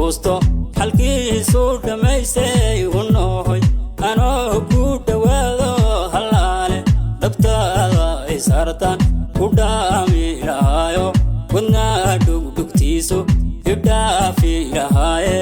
quusto halkiisu dhamaysay unohoy anoo ku dhawaado halaale dhabtaada ay saartaan ku dhaamilaayo wadna dhugdhugtiisu idhaafiilahaaye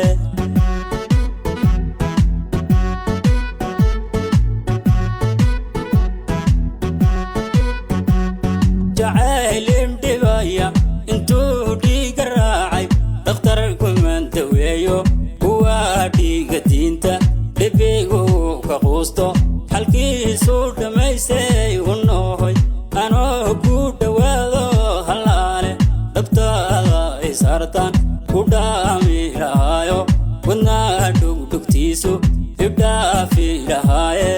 jacaylin dhibaya intuu dhiiga raacay dhakhtar kuman daweeyo kuwa dhiiga diinta dhibigu ka quusto halkiisu dhamaysay unohoy anoo ku dhawaado halaale dhabtaada ay saartaan ku dhaamilaayo wadna dhugdhugtiisu idhaafiilahaaye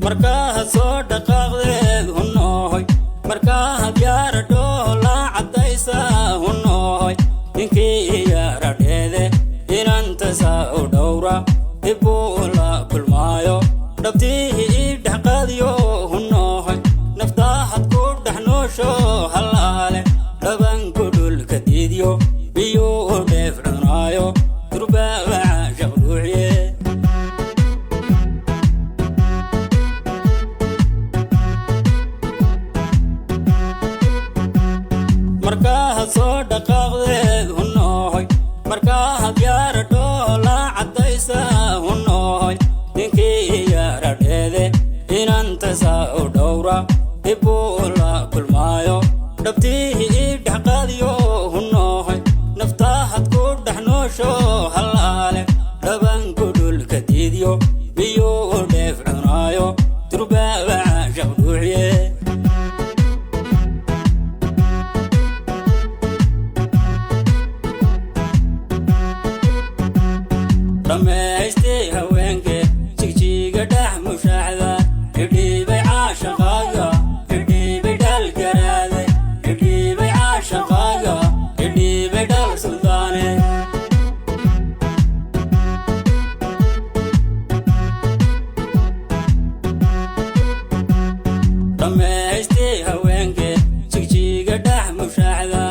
markaa soo dhaqaaqdeed unohoy markaa diyaarado la cadaysa unohoy ninkii yaradheede inantasa u dhowra dibuu la kulmaayo dhabtii dhaqaadiyo unohoy naftaahad ku dhex noosho halaale dhabanku dhulka diidyo biyuu dheef cunaayo durbaaca shaqdhuuciye markaa soo dhaqaaqdeed unohoy markaa diyaarado la cadaysa unohoy ninkii yaradheede inantasa u dhowra dibuu la kulmaayo dhabtii dhaqaadiyo unohoy naftaahad ku dhex noosho halaale dhabanku dhulka diidyo biyuu dheef cunaayo durbaaca shaqdhuuciye dhamaystay haweenke jigjiga dhex mushaacda idhiibay caashaqaaga idhiibay dhal garaade idhiibay caashaqaaga idhiibay dhal suldaane dhamaystay haweenke jigjiga dhex mushaacda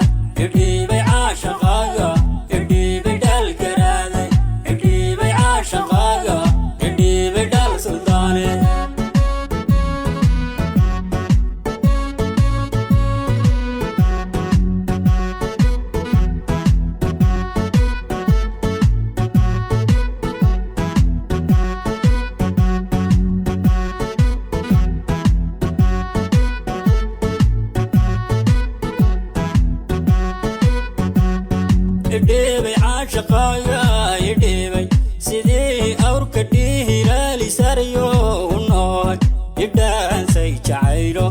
idhiibay caashaqaaga idhiibay dhal garaade idhiibay caashaqaaga idhiibay dhal suldaane idhiibay caashaqaaga idhiibay sidii awrka dhihilaali sariyo unohoy idhaansay jacaylo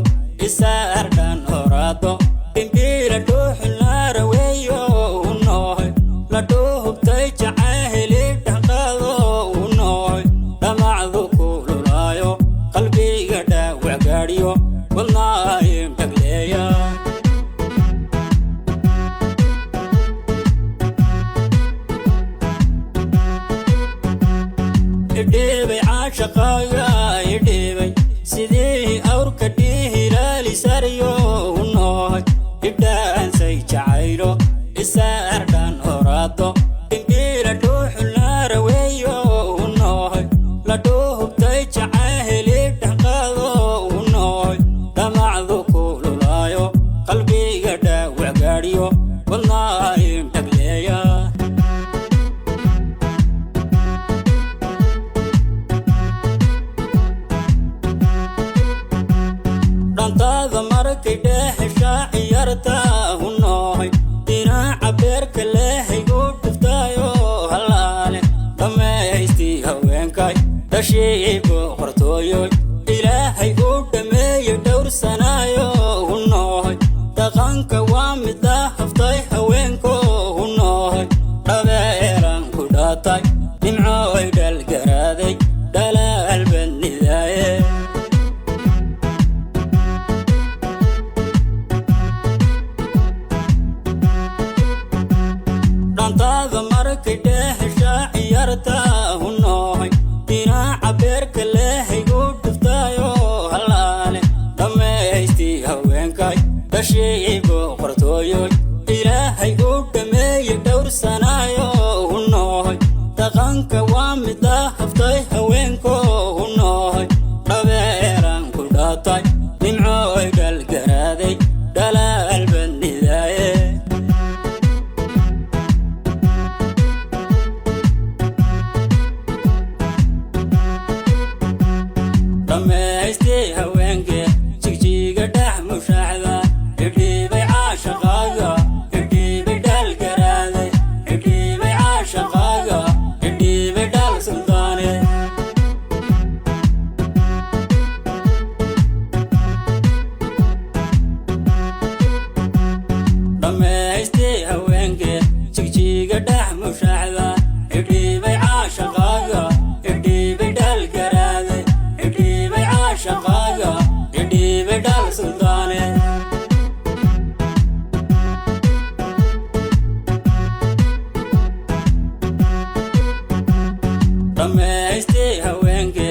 isaardhan horaado dhimbiila dhuuxulaaraweeyo unohoy la dhuhubtay jacayli dhaqaado unohoy dhamacdu kululaayo qalbiga dhaawac gaadhiyo wadnaayin dhagleeya idhiibay caashaqaaga idhiibay sidii awrka dhihilaali sariyo unohoy idhaansay jacaylo isaardhan horaado dhimbiila dhuuxulaaraweeyo unohoy la dhuhubtay jacayli dhaqaado unohoy dhamacdu kululaayo qalbiga dhaawac gaadhiyo wadnaayin dhagleeya dhantaada markay dheheshaa ciyaarta unohoy dhinaca beerka leehaygu dhuftaayo halaale dhamaystii haweenkay dhashii boqortooyoy ilaahay u dhameeyo dhowrsanaayo unohoy dhaqanka waa mida haftay haweenko unohoy dhabeeran ku dhaatay nimcooy dhalgaraaday dhalaal badnidaaye dhantaada markay dheheshaa ciyaarta unohoy dhinaca beerka leehaygu dhuftaayo halaale دمعي هوينكو هنوي ربيران كداتاي نمعوي دالقرادي دلال بنداي رميستي هوينكي جيجيجا دحم وشعبا ابدي بي عاشقاقا ابدي بي دالقرادي ابدي بي عاشقاقا ابدي بي دال سلطاني رميستي هوينكي جيجيجا دحم وشعبا ابدي بي عاشقاقا ابدي بي دالقرادي ابدي بي عاشقاقا ابدي بي دال سلطاني رميستي هوينكي